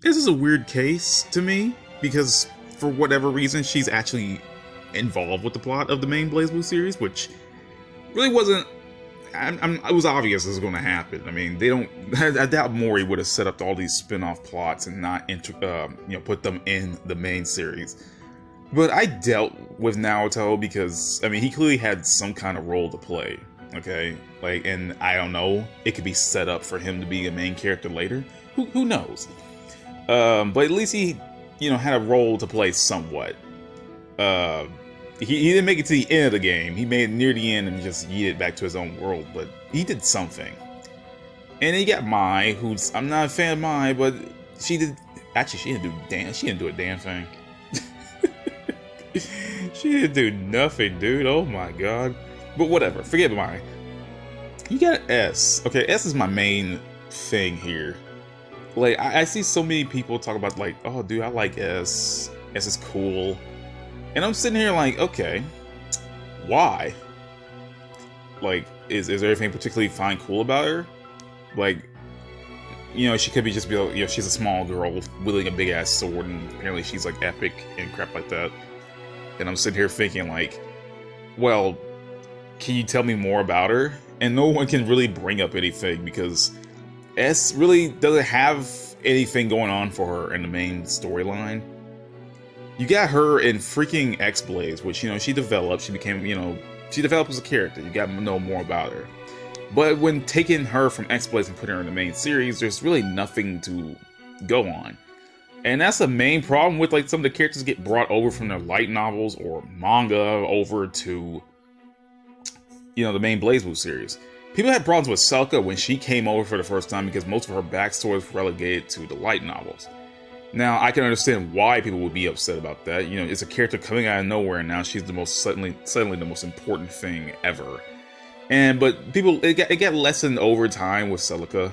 this is a weird case to me because for whatever reason she's actually involved with the plot of the main BlazBlue series, which really wasn't. It was obvious this was going to happen. I mean, they don't. I doubt Mori would have set up all these spin-off plots and not, put them in the main series. But I dealt with Naoto because, I mean, he clearly had some kind of role to play. Okay, like, and I don't know, it could be set up for him to be a main character later. Who knows? But at least he, had a role to play somewhat. He didn't make it to the end of the game. He made it near the end and just yeeted back to his own world, but he did something. And then you got Mai, who's, I'm not a fan of Mai, but she didn't do a damn thing. She didn't do nothing, dude. Oh my god. But whatever, forget Mai. You got S. Okay, S is my main thing here. Like, I see so many people talk about, like, oh dude, I like S. S is cool. And I'm sitting here like, okay, why? Like, is there anything particularly fine cool about her? Like, she could be just be, she's a small girl wielding a big ass sword, and apparently she's like epic and crap like that. And I'm sitting here thinking like, well, can you tell me more about her? And no one can really bring up anything because S really doesn't have anything going on for her in the main storyline. You got her in freaking X-Blaze, which, she developed. She became, she developed as a character. You got to know more about her. But when taking her from X-Blaze and putting her in the main series, there's really nothing to go on. And that's the main problem with, like, some of the characters get brought over from their light novels or manga over to, the main BlazBlue series. People had problems with Selka when she came over for the first time because most of her backstory was relegated to the light novels. Now, I can understand why people would be upset about that. It's a character coming out of nowhere, and now she's the most suddenly the most important thing ever. But people, it got lessened over time with Celica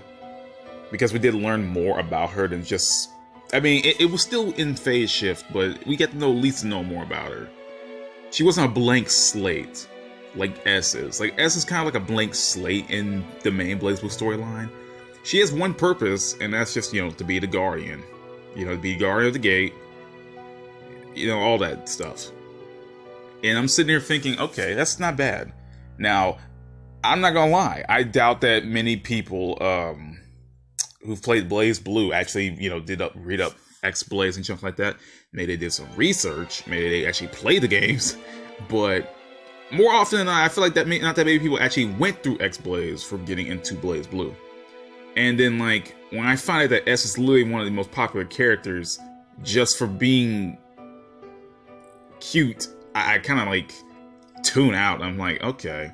because we did learn more about her than just. I mean, it was still in phase shift, but we get to know at least know more about her. She wasn't a blank slate like S is. Like S is kind of like a blank slate in the main BlazBlue storyline. She has one purpose, and that's just to be the Guardian. To be guardian of the gate, all that stuff. And I'm sitting here thinking, okay, that's not bad. Now, I'm not gonna lie, I doubt that many people who've played BlazBlue actually, did read up X-Blaze and stuff like that. Maybe they did some research, maybe they actually played the games, but more often than not, I feel like not that many people actually went through X-Blaze for getting into BlazBlue. And then, like, when I find out that S is literally one of the most popular characters just for being cute, I kind of, like, tune out. I'm like, okay.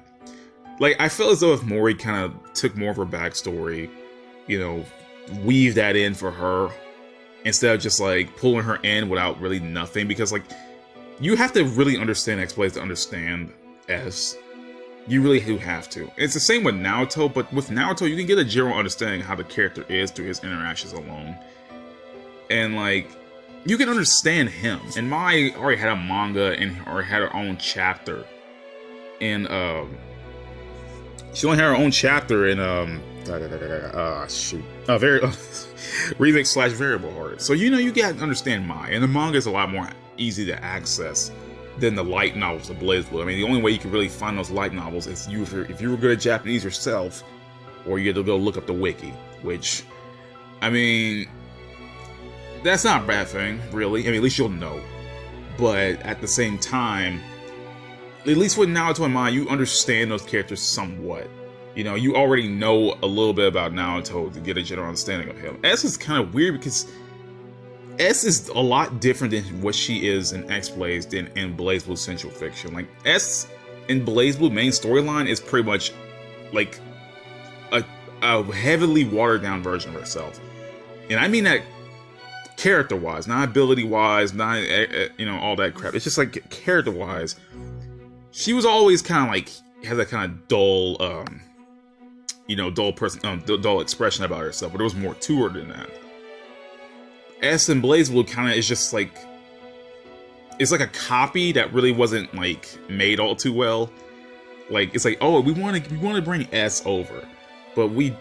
Like, I feel as though if Mori kind of took more of her backstory, weave that in for her, instead of just, like, pulling her in without really nothing. Because, like, you have to really understand X-Blaze to understand S. You really do have to. It's the same with Naoto, but with Naoto, you can get a general understanding of how the character is through his interactions alone. And, like, you can understand him. And Mai already had a manga and already had her own chapter. And, she only had her own chapter in, Remix/Variable Heart. So, you gotta understand Mai. And the manga is a lot more easy to access than the light novels of BlazBlue. I mean, the only way you can really find those light novels is if you were good at Japanese yourself, or you had to go look up the wiki, which, I mean, that's not a bad thing, really. I mean, at least you'll know. But at the same time, at least with Naoto and Mai, you understand those characters somewhat. You already know a little bit about Naoto to get a general understanding of him. S is kind of weird because S is a lot different than what she is in X-Blaze than in BlazBlue Central Fiction. Like, S in BlazBlue main storyline is pretty much like a heavily watered down version of herself. And I mean that character-wise, not ability-wise, not, all that crap. It's just like character-wise. She was always kind of like, has that kind of dull, dull expression about herself, but there was more to her than that. S and BlazBlue kind of is just like, it's like a copy that really wasn't like made all too well. Like, it's like, oh, we want to bring S over, but we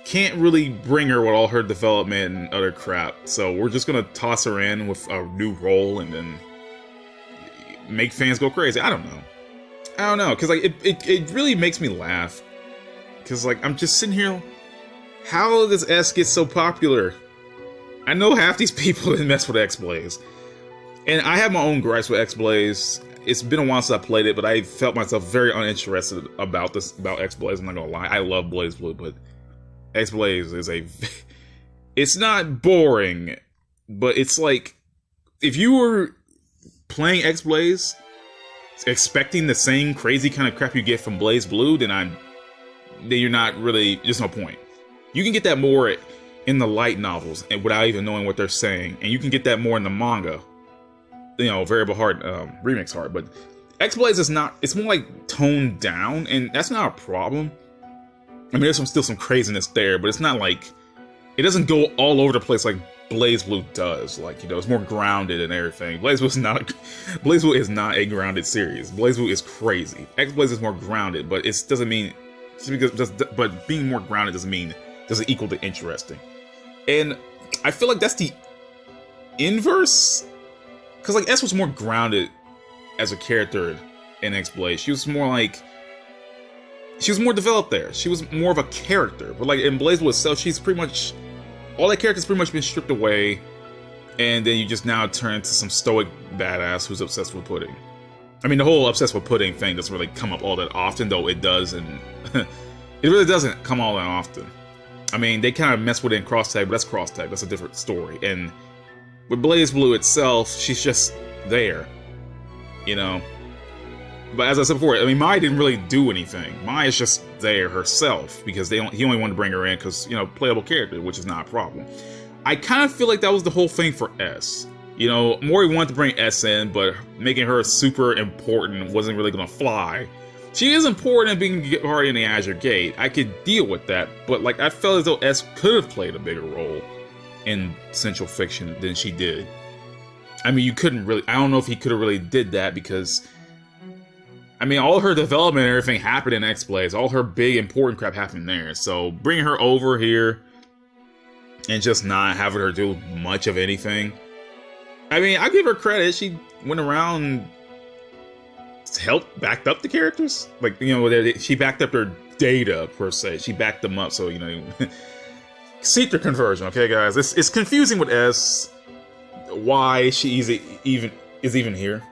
can't really bring her with all her development and other crap. So we're just gonna toss her in with a new role and then make fans go crazy. I don't know, because like it really makes me laugh. Because like I'm just sitting here, how does S get so popular? I know half these people didn't mess with X-Blaze. And I have my own gripes with X-Blaze. It's been a while since I played it, but I felt myself very uninterested about X-Blaze. I'm not gonna lie, I love BlazBlue, but X-Blaze is it's not boring, but it's like, if you were playing X-Blaze expecting the same crazy kind of crap you get from BlazBlue, then you're not really, there's no point. You can get that more in the light novels and without even knowing what they're saying, and you can get that more in the manga. You know, Variable Heart, Remix Heart, but X-Blaze is not, it's more like toned down, and that's not a problem. I mean, there's still some craziness there, but it's not like, it doesn't go all over the place like BlazBlue does. Like, you know, it's more grounded and everything. BlazBlue is not a grounded series. BlazBlue is crazy. X-Blaze is more grounded, but it doesn't mean, but being more grounded doesn't equal to interesting. And I feel like that's the inverse. Because, like, S was more grounded as a character in X-Blaze. She was more developed there. She was more of a character. But, like, in BlazBlue itself, she's pretty much, all that character's pretty much been stripped away. And then you just now turn into some stoic badass who's obsessed with pudding. I mean, the whole obsessed with pudding thing doesn't really come up all that often, though it does, and it really doesn't come all that often. I mean, they kind of mess with it in Cross-Tag, but that's Cross-Tag. That's a different story. And with BlazBlue itself, she's just there, you know. But as I said before, I mean, Mai didn't really do anything. Mai is just there herself because he only wanted to bring her in because, you know, playable character, which is not a problem. I kind of feel like that was the whole thing for S. You know, Mori wanted to bring S in, but making her super important wasn't really going to fly. She is important being her in the Azure Gate. I could deal with that, but like I felt as though S could have played a bigger role in Central Fiction than she did. I mean, you couldn't really, I don't know if he could have really did that because, I mean, all her development and everything happened in X-Blaze. All her big important crap happened there. So bringing her over here and just not having her do much of anything. I mean, I give her credit. She went around and backed up the characters. Like, you know, she backed up their data, per se. She backed them up, so, you know, secret conversion, okay, guys? It's confusing with S, why she is even here.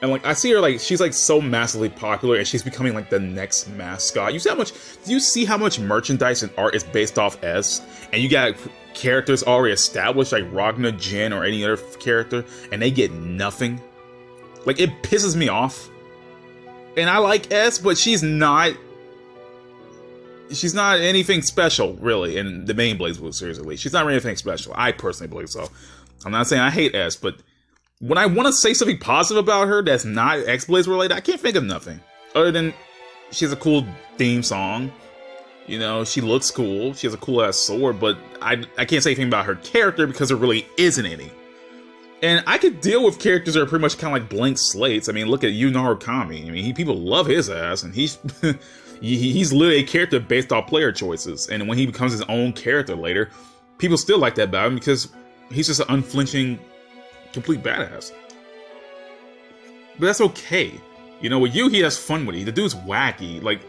And, like, I see her, like, she's, like, so massively popular, and she's becoming, like, the next mascot. Do you see how much merchandise and art is based off S? And you got characters already established, like Ragna, Jin, or any other character, and they get nothing? Like, it pisses me off. And I like S, but she's not anything special, really, in the main BlazBlue series, at least. She's not really anything special. I personally believe so. I'm not saying I hate S, but when I want to say something positive about her that's not X-Blaze related, I can't think of nothing. Other than she has a cool theme song. You know, she looks cool. She has a cool-ass sword, but I can't say anything about her character because there really isn't any. And I could deal with characters that are pretty much kind of like blank slates. I mean, look at Yu Narukami. I mean, people love his ass, and he's literally a character based off player choices. And when he becomes his own character later, people still like that about him because he's just an unflinching, complete badass. But that's okay. You know, with Yu, he has fun with it. The dude's wacky. Like,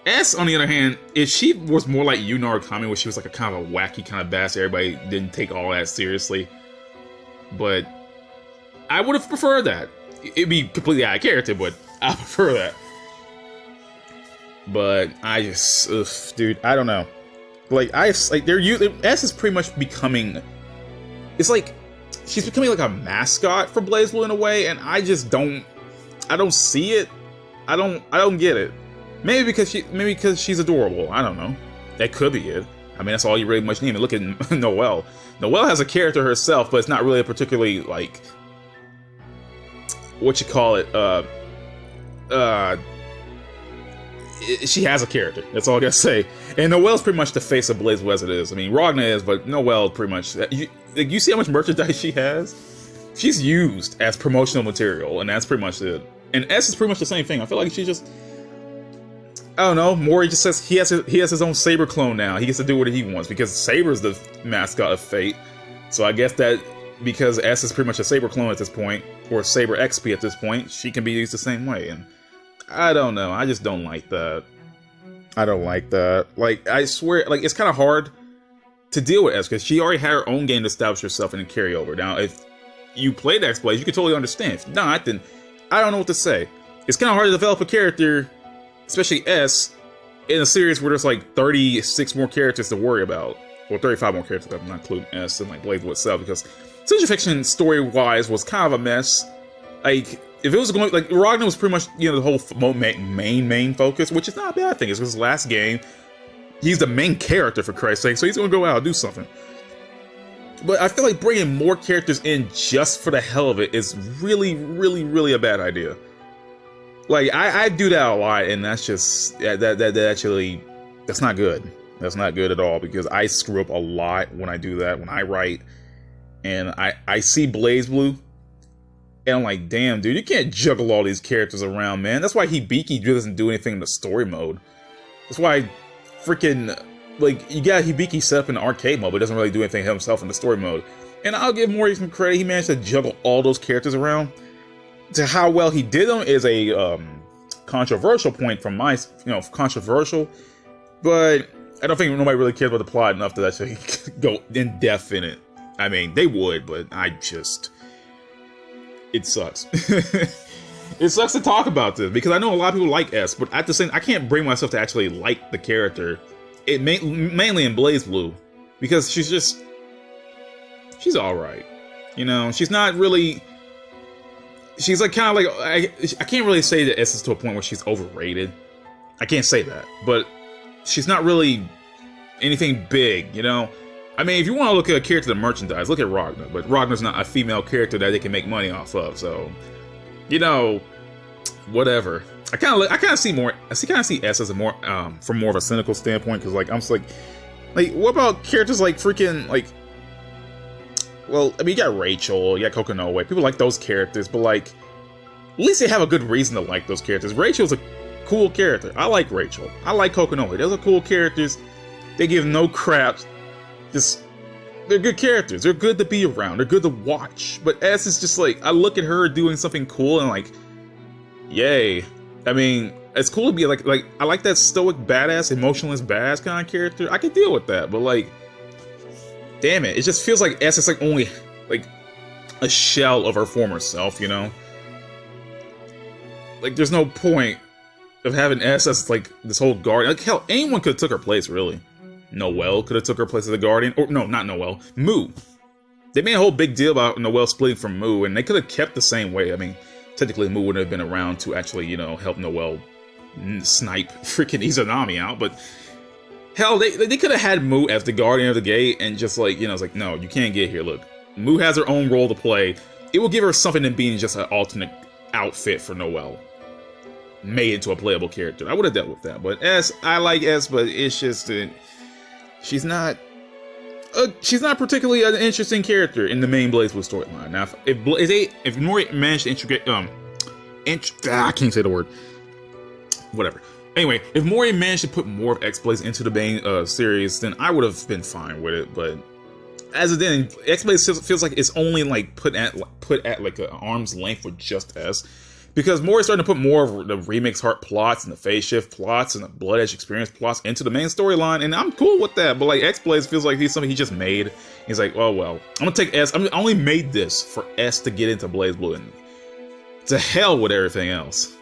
S, on the other hand, if she was more like Yu Narukami, where she was like a kind of a wacky kind of badass, everybody didn't take all that seriously. But I would have preferred that. It'd be completely out of character, but I prefer that. But I just, dude, I don't know. Like, S is pretty much becoming, it's like, she's becoming like a mascot for BlazBlue in a way, and I just don't see it. I don't get it. Maybe because she's adorable. I don't know. That could be it. I mean, that's all you really much need. I mean, look at Noelle. Noelle has a character herself, but it's not really a particularly, like, what you call it, she has a character. That's all I gotta say. And Noelle's pretty much the face of BlazBlue as it is. I mean, Ragna is, but Noelle pretty much, you see how much merchandise she has? She's used as promotional material, and that's pretty much it. And S is pretty much the same thing. I feel like she's just, I don't know. Mori just says he has his own Saber clone now. He gets to do what he wants because Saber's the mascot of Fate. So I guess that because S is pretty much a Saber clone at this point, or Saber XP at this point, she can be used the same way. And I don't know. I just don't like that. I don't like that. Like, I swear, like, it's kind of hard to deal with S because she already had her own game to establish herself and carry over. Now, if you played X-Blaze, you could totally understand. If not, then I don't know what to say. It's kind of hard to develop a character, especially S, in a series where there's like 36 more characters to worry about. Well, 35 more characters, I'm not including S and like BlazBlue itself, because Central Fiction story-wise was kind of a mess. Like, if it was going, like, Ragnar was pretty much, you know, the whole main focus, which is not a bad thing. It's his last game. He's the main character, for Christ's sake, so he's going to go out and do something. But I feel like bringing more characters in just for the hell of it is really a bad idea. Like, I do that a lot, and that's just, that actually, that's not good. That's not good at all, because I screw up a lot when I do that, when I write, and I see BlazBlue, and I'm like, damn, dude, you can't juggle all these characters around, man. That's why Hibiki doesn't do anything in the story mode. That's why freaking, like, you got Hibiki set up in the arcade mode, but doesn't really do anything himself in the story mode. And I'll give Mori some credit, he managed to juggle all those characters around. To how well he did them is a controversial point from my, controversial, but I don't think nobody really cares about the plot enough to actually go in depth in it. I mean, they would, but it sucks. It sucks to talk about this, because I know a lot of people like S, but at the same, I can't bring myself to actually like the character. It mainly in BlazBlue, because she's alright. You know, she's not really, she's like kind of like, I can't really say that S is to a point where she's overrated. I can't say that, but she's not really anything big, you know? I mean, if you want to look at a character in merchandise, look at Ragnar, but Ragnar's not a female character that they can make money off of, so, you know, whatever. I kind of see S as a more, from more of a cynical standpoint, because, like, I'm just like, what about characters like freaking, like, well, I mean, you got Rachel, you got Kokonoe, people like those characters, but, like, at least they have a good reason to like those characters. Rachel's a cool character. I like Rachel. I like Kokonoe. Those are cool characters. They give no craps. Just, they're good characters. They're good to be around. They're good to watch. But S is just like, I look at her doing something cool and like, yay. I mean, it's cool to be like I like that stoic, badass, emotionless, badass kind of character. I can deal with that, but like, damn it. It just feels like S is like only like a shell of her former self, you know? Like, there's no point of having S as like this whole guardian. Like, hell, anyone could have took her place, really. Noelle could have took her place as a guardian. Or, no, not Noelle. Mu. They made a whole big deal about Noelle splitting from Mu, and they could have kept the same way. I mean, technically Mu wouldn't have been around to actually, you know, help Noelle snipe freaking Izanami out, but hell, they could have had Mu as the guardian of the gate and just like, you know, it's like, no, you can't get here. Look, Mu has her own role to play. It will give her something than being just an alternate outfit for Noelle. Made into a playable character. I would have dealt with that, but S, I like S, but it's just she's not particularly an interesting character in the main BlazBlue storyline. Now, if Mori managed to integrate, I can't say the word. Whatever. Anyway, if Mori managed to put more of X-Blaze into the main series, then I would have been fine with it. But as it then, X-Blaze feels like it's only like put at like an arm's length with just S. Because Mori's starting to put more of the Remix Heart plots and the Phase Shift plots and the Bloodedge Experience plots into the main storyline, and I'm cool with that. But like, X-Blaze feels like he's something he just made. He's like, oh well, I'm gonna take S. I only made this for S to get into BlazBlue, and to hell with everything else.